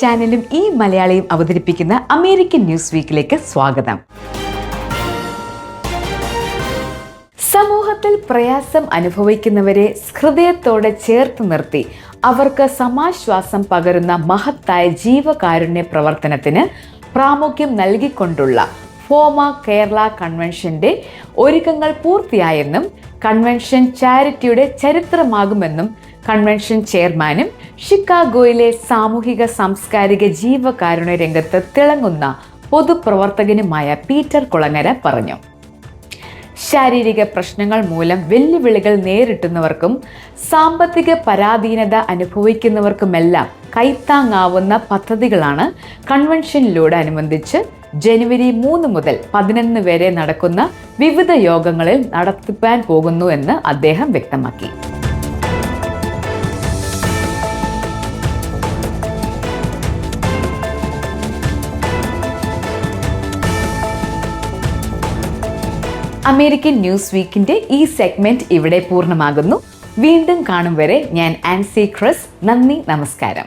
ചാനലും ഈ മലയാളിയും അവതരിപ്പിക്കുന്ന അമേരിക്കൻ ന്യൂസ് വീക്കിലേക്ക് സ്വാഗതം. സമൂഹത്തിൽ പ്രയാസം അനുഭവിക്കുന്നവരെ ഹൃദയത്തോടെ ചേർത്ത് നിർത്തി അവർക്ക് സമാശ്വാസം പകരുന്ന മഹത്തായ ജീവകാരുണ്യ പ്രവർത്തനത്തിന് പ്രാമുഖ്യം നൽകിക്കൊണ്ടുള്ള ഫോമ കേരള കൺവെൻഷന്റെ ഒരുക്കങ്ങൾ പൂർത്തിയായെന്നും കൺവെൻഷൻ ചാരിറ്റിയുടെ ചരിത്രമാകുമെന്നും കൺവെൻഷൻ ചെയർമാനും ഷിക്കാഗോയിലെ സാമൂഹിക സാംസ്കാരിക ജീവകാരുണ്യ രംഗത്ത് തിളങ്ങുന്ന പൊതുപ്രവർത്തകനുമായ പീറ്റർ കുളങ്ങര പറഞ്ഞു. ശാരീരിക പ്രശ്നങ്ങൾ മൂലം വെല്ലുവിളികൾ നേരിടുന്നവർക്കും സാമ്പത്തിക പരാധീനത അനുഭവിക്കുന്നവർക്കുമെല്ലാം കൈത്താങ്ങാവുന്ന പദ്ധതികളാണ് കൺവെൻഷനിലൂടെ അനുബന്ധിച്ച് ജനുവരി 3 മുതൽ 11 വരെ നടക്കുന്ന വിവിധ യോഗങ്ങളിൽ നടത്തിപ്പാൻ പോകുന്നു എന്ന് അദ്ദേഹം വ്യക്തമാക്കി. അമേരിക്കൻ ന്യൂസ് വീക്കിന്റെ ഈ സെഗ്മെന്റ് ഇവിടെ പൂർണ്ണമാകുന്നു. വീണ്ടും കാണും വരെ ഞാൻ ആൻസി ക്രിസ്. നന്ദി, നമസ്കാരം.